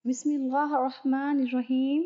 बिस्मिल्लाहिर्रहमानिर्रहीम।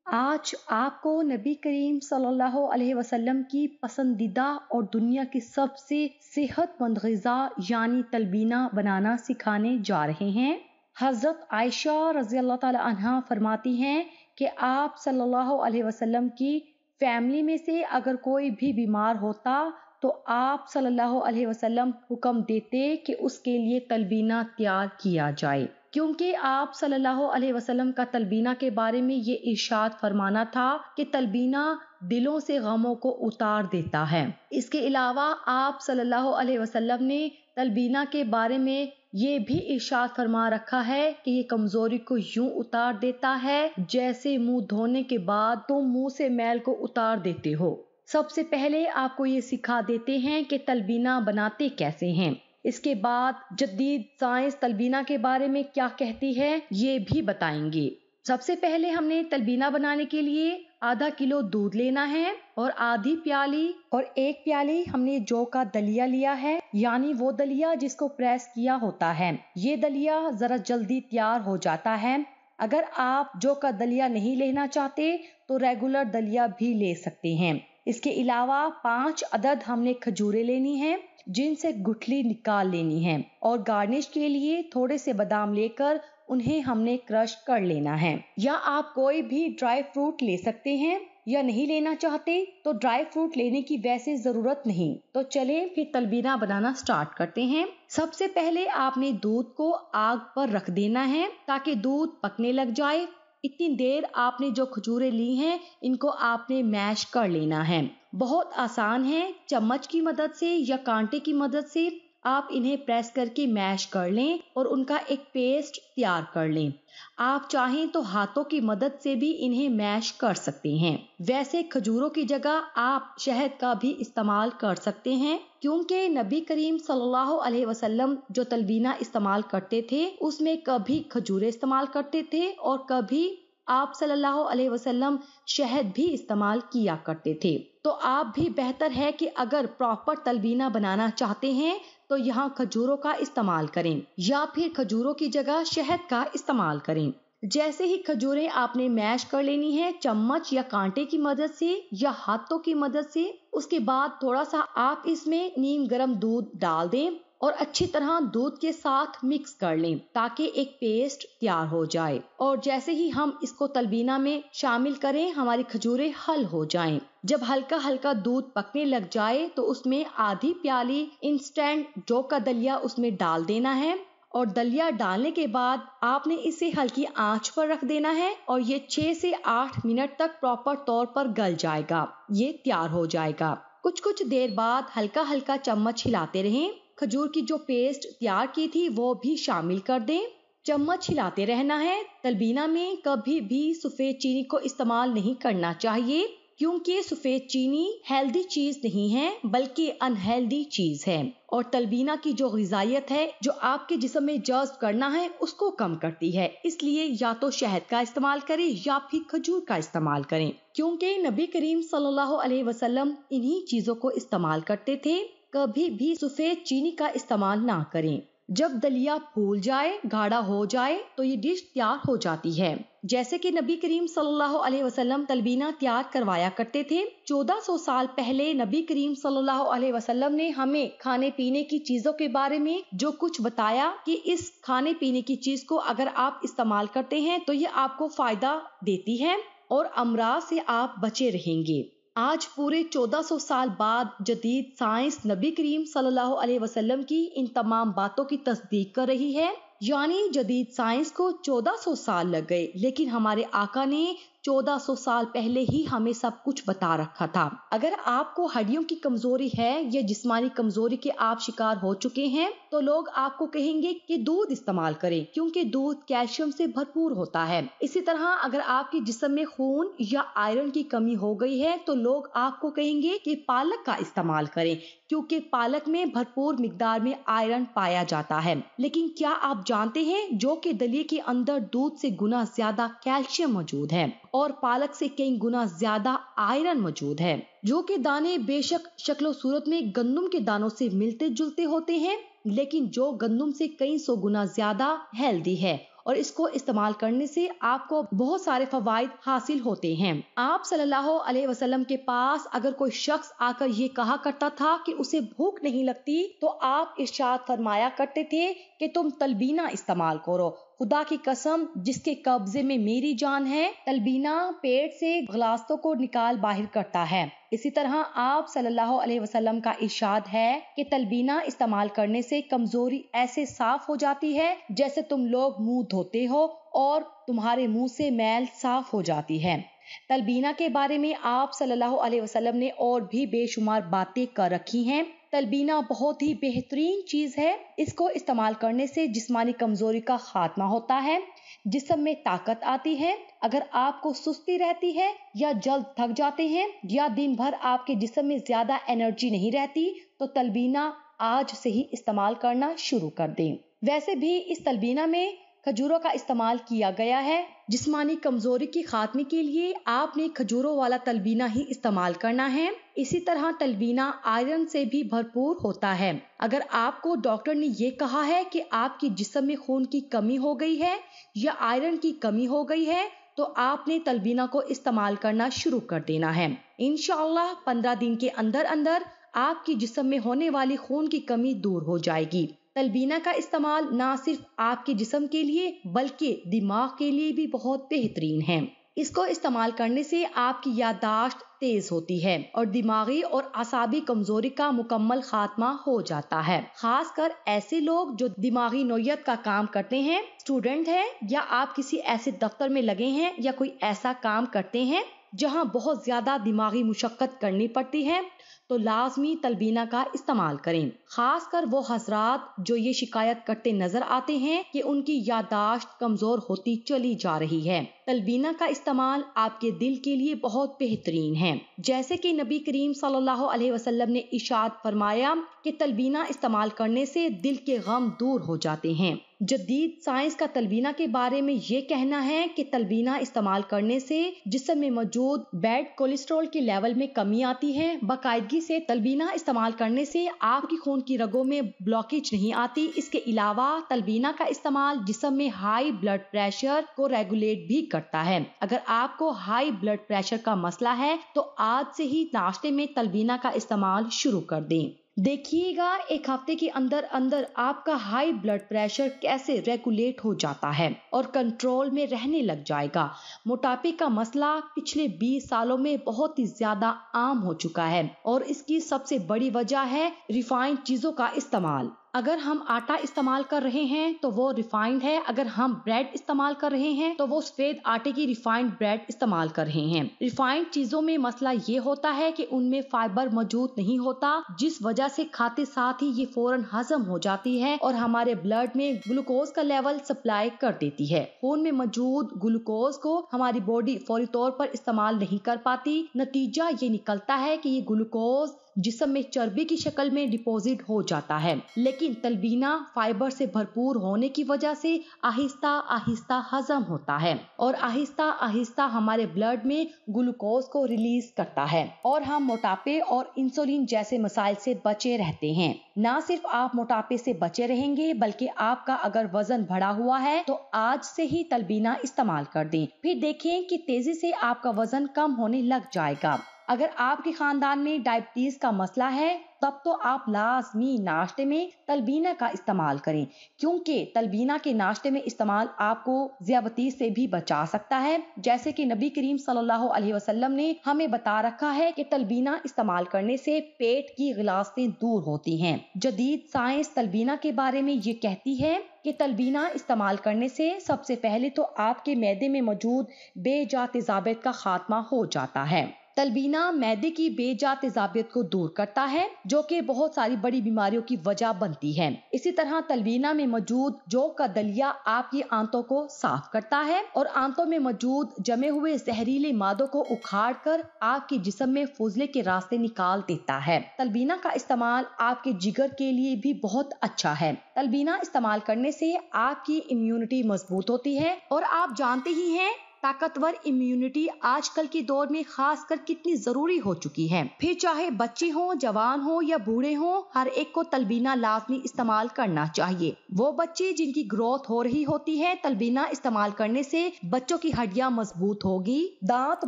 आज आपको नबी करीम सल्लल्लाहु अलैहि वसल्लम की पसंदीदा और दुनिया की सबसे सेहतमंद ग़िज़ा यानी तलबीना बनाना सिखाने जा रहे हैं। हज़रत आयशा रज़ियल्लाहु ताला अन्हा फरमाती हैं कि आप सल्लल्लाहु अलैहि वसल्लम की फैमिली में से अगर कोई भी बीमार होता तो आप सल्लल्लाहु अलैहि वसल्लम हुक्म देते कि उसके लिए तलबीना तैयार किया जाए, क्योंकि आप सल्लल्लाहु अलैहि वसल्लम का तलबीना के बारे में ये इरशाद फरमाना था कि तलबीना दिलों से गमों को उतार देता है। इसके अलावा आप सल्लल्लाहु अलैहि वसल्लम ने तलबीना के बारे में ये भी इरशाद फरमा रखा है कि ये कमजोरी को यूं उतार देता है जैसे मुंह धोने के बाद तुम मुंह से मैल को उतार देते हो। सबसे पहले आपको ये सिखा देते हैं कि तलबीना बनाते कैसे हैं। इसके बाद जदीद साइंस तलबीना के बारे में क्या कहती है ये भी बताएंगे। सबसे पहले हमने तलबीना बनाने के लिए आधा किलो दूध लेना है और आधी प्याली और एक प्याली हमने जौ का दलिया लिया है, यानी वो दलिया जिसको प्रेस किया होता है। ये दलिया जरा जल्दी तैयार हो जाता है। अगर आप जौ का दलिया नहीं लेना चाहते तो रेगुलर दलिया भी ले सकते हैं। इसके अलावा 5 अदद हमने खजूरें लेनी हैं जिनसे गुठली निकाल लेनी है, और गार्निश के लिए थोड़े से बादाम लेकर उन्हें हमने क्रश कर लेना है। या आप कोई भी ड्राई फ्रूट ले सकते हैं, या नहीं लेना चाहते तो ड्राई फ्रूट लेने की वैसे जरूरत नहीं। तो चलें फिर तलबीना बनाना स्टार्ट करते हैं। सबसे पहले आपने दूध को आग पर रख देना है ताकि दूध पकने लग जाए। इतनी देर आपने जो खजूरें ली हैं इनको आपने मैश कर लेना है। बहुत आसान है, चम्मच की मदद से या कांटे की मदद से आप इन्हें प्रेस करके मैश कर लें और उनका एक पेस्ट तैयार कर लें। आप चाहें तो हाथों की मदद से भी इन्हें मैश कर सकते हैं। वैसे खजूरों की जगह आप शहद का भी इस्तेमाल कर सकते हैं, क्योंकि नबी करीम सल्लल्लाहु अलैहि वसल्लम जो तलबीना इस्तेमाल करते थे उसमें कभी खजूरें इस्तेमाल करते थे और कभी आप सल्लल्लाहु अलैहि वसल्लम शहद भी इस्तेमाल किया करते थे। तो आप भी बेहतर है कि अगर प्रॉपर तलबीना बनाना चाहते हैं तो यहाँ खजूरों का इस्तेमाल करें या फिर खजूरों की जगह शहद का इस्तेमाल करें। जैसे ही खजूरें आपने मैश कर लेनी है चम्मच या कांटे की मदद से या हाथों की मदद से, उसके बाद थोड़ा सा आप इसमें नीम गर्म दूध डाल दें और अच्छी तरह दूध के साथ मिक्स कर लें ताकि एक पेस्ट तैयार हो जाए। और जैसे ही हम इसको तलबीना में शामिल करें हमारी खजूरें हल हो जाएं। जब हल्का हल्का दूध पकने लग जाए तो उसमें आधी प्याली इंस्टेंट जौ का दलिया उसमें डाल देना है, और दलिया डालने के बाद आपने इसे हल्की आंच पर रख देना है और ये 6 से 8 मिनट तक प्रॉपर तौर पर गल जाएगा, ये तैयार हो जाएगा। कुछ देर बाद हल्का हल्का चम्मच हिलाते रहें। खजूर की जो पेस्ट तैयार की थी वो भी शामिल कर दें। चम्मच हिलाते रहना है। तलबीना में कभी भी सफेद चीनी को इस्तेमाल नहीं करना चाहिए, क्योंकि सफेद चीनी हेल्दी चीज नहीं है बल्कि अनहेल्दी चीज है, और तलबीना की जो ग़िज़ाइयत है जो आपके जिस्म में जज़्ब करना है उसको कम करती है। इसलिए या तो शहद का इस्तेमाल करें या फिर खजूर का इस्तेमाल करें, क्योंकि नबी करीम सल्लल्लाहु अलैहि वसल्लम इन्हीं चीजों को इस्तेमाल करते थे। कभी भी सफेद चीनी का इस्तेमाल ना करें। जब दलिया फूल जाए, गाढ़ा हो जाए तो ये डिश तैयार हो जाती है। जैसे कि नबी करीम सल्लल्लाहु अलैहि वसल्लम तलबीना तैयार करवाया करते थे। 1400 साल पहले नबी करीम सल्लल्लाहु अलैहि वसल्लम ने हमें खाने पीने की चीजों के बारे में जो कुछ बताया कि इस खाने पीने की चीज को अगर आप इस्तेमाल करते हैं तो ये आपको फायदा देती है और अमराज से आप बचे रहेंगे। आज पूरे 1400 साल बाद जदीद साइंस नबी करीम सल्लल्लाहु अलैहि वसल्लम की इन तमाम बातों की तस्दीक कर रही है, यानी जदीद साइंस को 1400 साल लग गए, लेकिन हमारे आका ने 1400 साल पहले ही हमें सब कुछ बता रखा था। अगर आपको हड्डियों की कमजोरी है या जिस्मानी कमजोरी के आप शिकार हो चुके हैं तो लोग आपको कहेंगे कि दूध इस्तेमाल करें, क्योंकि दूध कैल्शियम से भरपूर होता है। इसी तरह अगर आपके जिस्म में खून या आयरन की कमी हो गई है तो लोग आपको कहेंगे कि पालक का इस्तेमाल करें, क्योंकि पालक में भरपूर मिकदार में आयरन पाया जाता है। लेकिन क्या आप जानते हैं जौ के दलिये के अंदर दूध से गुना ज्यादा कैल्शियम मौजूद है और पालक से कई गुना ज्यादा आयरन मौजूद है। जौ के दाने बेशक शक्ल सूरत में गंदम के दानों से मिलते जुलते होते हैं, लेकिन जौ गंदम से कई सौ गुना ज्यादा हेल्दी है اور اس کو استعمال کرنے سے آپ کو بہت سارے فوائد حاصل ہوتے ہیں۔ آپ صلی اللہ علیہ وسلم کے پاس اگر کوئی شخص آ کر یہ کہا کرتا تھا کہ اسے بھوک نہیں لگتی تو آپ ارشاد فرمایا کرتے تھے کہ تم تلبینہ استعمال کرو، خدا کی قسم جس کے قبضے میں میری جان ہے، تلبینہ پیٹ سے غلاظتوں کو نکال باہر کرتا ہے۔ اسی طرح آپ صلی اللہ علیہ وسلم کا ارشاد ہے کہ تلبینہ استعمال کرنے سے کمزوری ایسے صاف ہو جاتی ہے جیسے تم لوگ منہ دھوتے ہو اور تمہارے منہ سے میل صاف ہو جاتی ہے۔ تلبینہ کے بارے میں آپ صلی اللہ علیہ وسلم نے اور بھی بے شمار باتیں کر رکھی ہیں۔ تلبینہ بہت ہی بہترین چیز ہے، اس کو استعمال کرنے سے جسمانی کمزوری کا خاتمہ ہوتا ہے، جسم میں طاقت آتی ہے۔ اگر آپ کو سستی رہتی ہے یا جلد تھک جاتے ہیں یا دن بھر آپ کے جسم میں زیادہ انرجی نہیں رہتی تو تلبینہ آج سے ہی استعمال کرنا شروع کر دیں۔ ویسے بھی اس تلبینہ میں کھجوروں کا استعمال کیا گیا ہے۔ جسمانی کمزوری کے خاتمے کے لیے آپ نے کھجوروں والا تلبینہ ہی استعمال کرنا ہے۔ اسی طرح تلبینہ آئرن سے بھی بھرپور ہوتا ہے۔ اگر آپ کو ڈاکٹر نے یہ کہا ہے کہ آپ کے جسم میں خون کی کمی ہو گئی ہے یا آئرن کی کمی ہو گئی ہے تو آپ نے تلبینہ کو استعمال کرنا شروع کر دینا ہے۔ انشاءاللہ 15 دن کے اندر اندر آپ کی جسم میں ہونے والی خون کی کمی دور ہو جائے گی۔ تلبینہ کا استعمال نہ صرف آپ کے جسم کے لیے بلکہ دماغ کے لیے بھی بہت بہترین ہے۔ اس کو استعمال کرنے سے آپ کی یادداشت تیز ہوتی ہے اور دماغی اور اعصابی کمزوری کا مکمل خاتمہ ہو جاتا ہے۔ خاص کر ایسے لوگ جو دماغی نوعیت کا کام کرتے ہیں، اسٹوڈنٹ ہیں یا آپ کسی ایسے دفتر میں لگے ہیں یا کوئی ایسا کام کرتے ہیں جہاں بہت زیادہ دماغی مشقت کرنی پڑتی ہے تو لازمی تلبینہ کا استعمال کریں۔ خاص کر وہ حضرات جو یہ شکایت کرتے نظر آتے ہیں کہ ان کی یادداشت کمزور ہوتی چلی جا رہی ہے، تلبینہ کا استعمال آپ کے دل کے لیے بہت بہترین ہے۔ جیسے کہ نبی کریم صلی اللہ علیہ وسلم نے ارشاد فرمایا کہ تلبینہ استعمال کرنے سے دل کے غم دور ہو جاتے ہیں۔ جدید سائنس کا تلبینہ کے بارے میں یہ کہنا ہے کہ تلبینہ استعمال کرنے سے جسم میں موجود بیڈ کولیسٹرول کے لیول میں کمی آتی ہے۔ باقاعدگی سے تلبینہ استعمال کرنے سے آپ کی خون کی رگوں میں بلاکیج نہیں آتی۔ اس کے علاوہ تلبینہ کا استعمال جسم میں ہائی بلڈ پریشر کو ریگولیٹ بھی کرتا ہے۔ اگر آپ کو ہائی بلڈ پریشر کا مسئلہ ہے تو آج سے ہی ناشتے میں تلبینہ کا استعمال شروع کر دیں۔ دیکھیے گا ایک ہفتے کے اندر اندر آپ کا ہائی بلڈ پریشر کیسے ریگولیٹ ہو جاتا ہے اور کنٹرول میں رہنے لگ جائے گا۔ موٹاپے کا مسئلہ پچھلے 20 سالوں میں بہت ہی زیادہ عام ہو چکا ہے اور اس کی سب سے بڑی وجہ ہے ریفائنڈ چیزوں کا استعمال۔ اگر ہم آٹا استعمال کر رہے ہیں تو وہ ریفائنڈ ہے، اگر ہم بریڈ استعمال کر رہے ہیں تو وہ سفید آٹے کی ریفائنڈ بریڈ استعمال کر رہے ہیں۔ ریفائنڈ چیزوں میں مسئلہ یہ ہوتا ہے کہ ان میں فائبر موجود نہیں ہوتا، جس وجہ سے کھاتے ساتھ ہی یہ فوراً ہضم ہو جاتی ہے اور ہمارے بلڈ میں گلوکوز کا لیول سپلائی کر دیتی ہے۔ خون میں موجود گلوکوز کو ہماری باڈی فوری طور پر استعمال نہیں کر پاتی۔ نتیجہ یہ نکلتا ہے کہ یہ گلوکوز جسم میں چربی کی شکل میں ڈپوزٹ ہو جاتا ہے، لیکن تلبینہ فائبر سے بھرپور ہونے کی وجہ سے آہستہ آہستہ ہضم ہوتا ہے اور آہستہ آہستہ ہمارے بلڈ میں گلوکوز کو ریلیز کرتا ہے اور ہم موٹاپے اور انسولین جیسے مسائل سے بچے رہتے ہیں۔ نہ صرف آپ موٹاپے سے بچے رہیں گے بلکہ آپ کا اگر وزن بڑھا ہوا ہے تو آج سے ہی تلبینہ استعمال کر دیں، پھر دیکھیں کہ تیزی سے آپ کا وزن کم ہونے لگ جائے گا۔ اگر آپ کے خاندان میں ڈائبٹیز کا مسئلہ ہے تب تو آپ لازمی ناشتے میں تلبینہ کا استعمال کریں، کیونکہ تلبینہ کے ناشتے میں استعمال آپ کو ذیابطیس سے بھی بچا سکتا ہے۔ جیسے کہ نبی کریم صلی اللہ علیہ وسلم نے ہمیں بتا رکھا ہے کہ تلبینہ استعمال کرنے سے پیٹ کی غلاظتیں دور ہوتی ہیں۔ جدید سائنس تلبینہ کے بارے میں یہ کہتی ہے کہ تلبینہ استعمال کرنے سے سب سے پہلے تو آپ کے معدے میں موجود بے جا تیزابیت کا خاتمہ ہو جاتا ہے۔ تلبینہ معدے کی بے جا تیزابیت کو دور کرتا ہے جو کہ بہت ساری بڑی بیماریوں کی وجہ بنتی ہے۔ اسی طرح تلبینہ میں موجود جو کا دلیا آپ کی آنتوں کو صاف کرتا ہے اور آنتوں میں موجود جمے ہوئے زہریلے مادوں کو اکھاڑ کر آپ کے جسم میں فضلے کے راستے نکال دیتا ہے۔ تلبینہ کا استعمال آپ کے جگر کے لیے بھی بہت اچھا ہے۔ تلبینہ استعمال کرنے سے آپ کی امیونٹی مضبوط ہوتی ہے اور آپ جانتے ہی ہیں ताकतवर इम्यूनिटी आजकल के दौर में खास कर कितनी जरूरी हो चुकी है। फिर चाहे बच्चे हों, जवान हों या बूढ़े हों, हर एक को तलबीना लाजमी इस्तेमाल करना चाहिए। वो बच्चे जिनकी ग्रोथ हो रही होती है, तलबीना इस्तेमाल करने से बच्चों की हड्डियां मजबूत होगी, दांत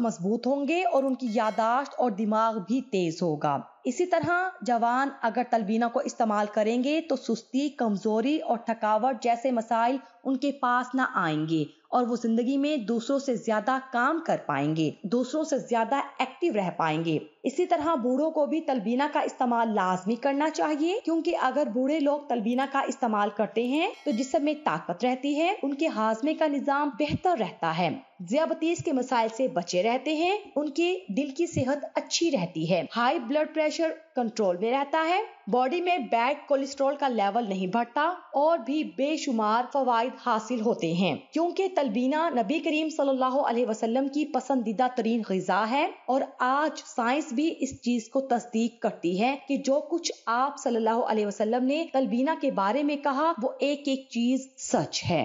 मजबूत होंगे और उनकी यादाश्त और दिमाग भी तेज होगा। इसी तरह जवान अगर तलबीना को इस्तेमाल करेंगे तो सुस्ती, कमजोरी और थकावट जैसे मसाइल उनके पास ना आएंगे और वो जिंदगी में दूसरों से ज्यादा काम कर पाएंगे, दूसरों से ज्यादा एक्टिव रह पाएंगे। इसी तरह बूढ़ों को भी तलबीना का इस्तेमाल लाजमी करना चाहिए, क्योंकि अगर बूढ़े लोग तलबीना का इस्तेमाल करते हैं तो जिस्म में ताकत रहती है, उनके हाजमे का निजाम बेहतर रहता है, ज़ियाबतीस के मसाइल से बचे रहते हैं, उनके दिल की सेहत अच्छी रहती है, हाई ब्लड प्रेशर कंट्रोल में रहता है, बॉडी में बैड कोलेस्ट्रॉल का लेवल नहीं बढ़ता और भी बेशुमार फवाइद हासिल होते हैं। क्योंकि तलबीना नबी करीम सल्लल्लाहु अलैहि वसल्लम की पसंदीदा तरीन ग़िज़ा है और आज साइंस भी इस चीज को तस्दीक करती है कि जो कुछ आप सल्लल्लाहु अलैहि वसल्लम ने तलबीना के बारे में कहा वो एक एक चीज सच है।